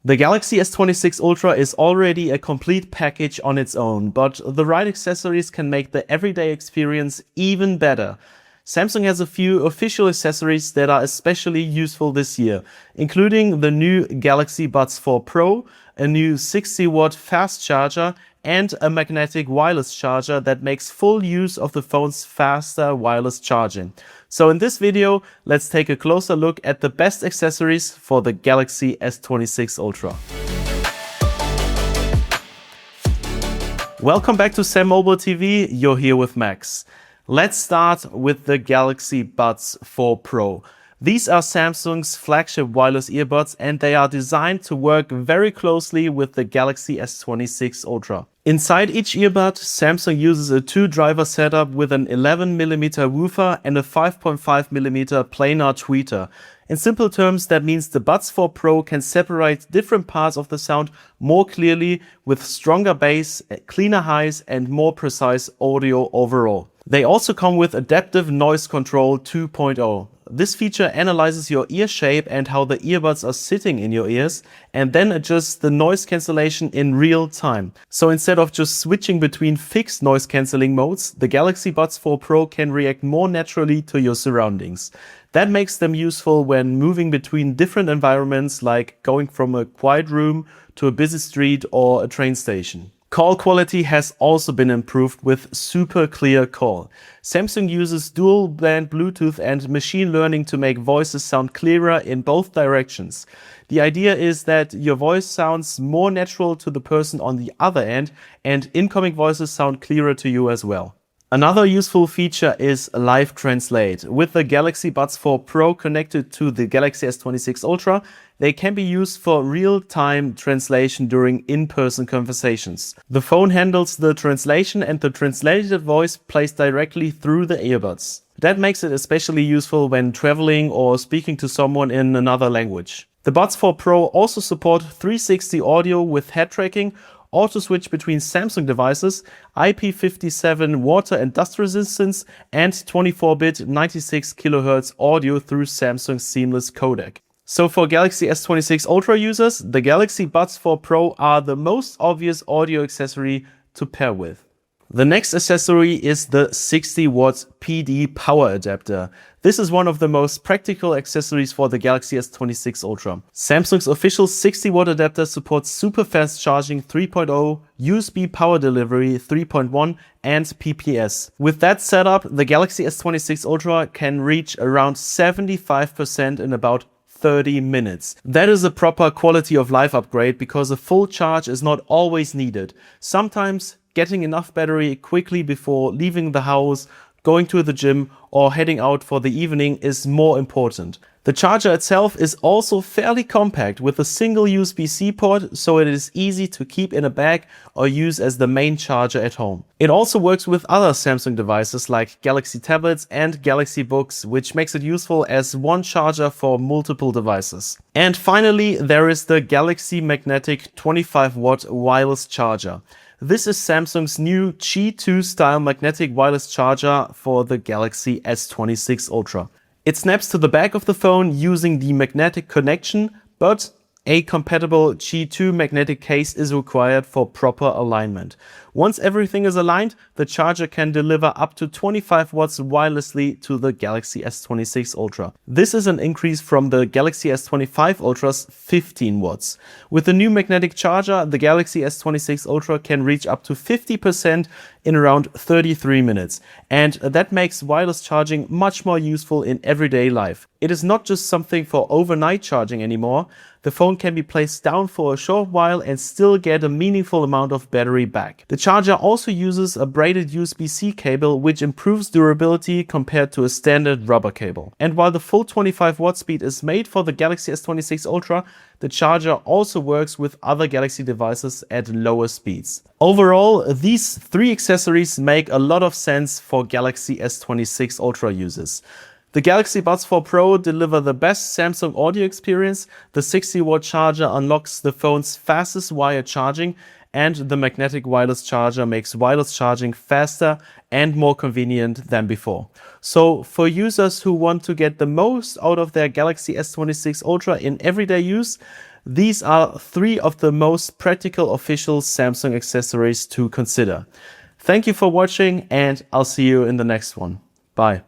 The Galaxy S26 Ultra is already a complete package on its own, but the right accessories can make the everyday experience even better. Samsung has a few official accessories that are especially useful this year, including the new Galaxy Buds4 Pro, a new 60-watt fast charger, and a magnetic wireless charger that makes full use of the phone's faster wireless charging. So in this video, let's take a closer look at the best accessories for the Galaxy S26 Ultra. Welcome back to SamMobile TV, you're here with Max. Let's start with the Galaxy Buds 4 Pro. These are Samsung's flagship wireless earbuds and they are designed to work very closely with the Galaxy S26 Ultra. Inside each earbud, Samsung uses a 2-driver setup with an 11mm woofer and a 5.5mm planar tweeter. In simple terms, that means the Buds 4 Pro can separate different parts of the sound more clearly with stronger bass, cleaner highs and more precise audio overall. They also come with Adaptive Noise Control 2.0. This feature analyzes your ear shape and how the earbuds are sitting in your ears and then adjusts the noise cancellation in real time. So instead of just switching between fixed noise cancelling modes, the Galaxy Buds 4 Pro can react more naturally to your surroundings. That makes them useful when moving between different environments, like going from a quiet room to a busy street or a train station. Call quality has also been improved with super clear call. Samsung uses dual band Bluetooth and machine learning to make voices sound clearer in both directions. The idea is that your voice sounds more natural to the person on the other end and incoming voices sound clearer to you as well. Another useful feature is Live Translate. With the Galaxy Buds 4 Pro connected to the Galaxy S26 Ultra, they can be used for real-time translation during in-person conversations. The phone handles the translation and the translated voice plays directly through the earbuds. That makes it especially useful when traveling or speaking to someone in another language. The Buds 4 Pro also support 360 audio with head tracking, auto switch between Samsung devices, IP57 water and dust resistance, and 24-bit 96 kHz audio through Samsung's seamless codec. So for Galaxy S26 Ultra users, the Galaxy Buds 4 Pro are the most obvious audio accessory to pair with. The next accessory is the 60-watt PD power adapter. This is one of the most practical accessories for the Galaxy S26 Ultra. Samsung's official 60-watt adapter supports super fast charging 3.0, USB power delivery 3.1 and PPS. With that setup, the Galaxy S26 Ultra can reach around 75% in about 30 minutes. That is a proper quality of life upgrade because a full charge is not always needed. Sometimes getting enough battery quickly before leaving the house, going to the gym or heading out for the evening is more important. The charger itself is also fairly compact with a single USB-C port, so it is easy to keep in a bag or use as the main charger at home. It also works with other Samsung devices like Galaxy tablets and Galaxy Books, which makes it useful as one charger for multiple devices. And finally, there is the Galaxy Magnetic 25-watt wireless charger. This is Samsung's new Qi 2 style magnetic wireless charger for the Galaxy S26 Ultra. It snaps to the back of the phone using the magnetic connection, but a compatible Qi 2 magnetic case is required for proper alignment. Once everything is aligned, the charger can deliver up to 25 watts wirelessly to the Galaxy S26 Ultra. This is an increase from the Galaxy S25 Ultra's 15 watts. With the new magnetic charger, the Galaxy S26 Ultra can reach up to 50% in around 33 minutes. And that makes wireless charging much more useful in everyday life. It is not just something for overnight charging anymore. The phone can be placed down for a short while and still get a meaningful amount of battery back. The charger also uses a braided USB-C cable, which improves durability compared to a standard rubber cable. And while the full 25 watt speed is made for the Galaxy S26 Ultra, the charger also works with other Galaxy devices at lower speeds. Overall, these three accessories make a lot of sense for Galaxy S26 Ultra users. The Galaxy Buds 4 Pro deliver the best Samsung audio experience, the 60-watt charger unlocks the phone's fastest wired charging, and the magnetic wireless charger makes wireless charging faster and more convenient than before. So for users who want to get the most out of their Galaxy S26 Ultra in everyday use, These are 3 of the most practical official Samsung accessories to consider. Thank you for watching, and I'll see you in the next one. Bye.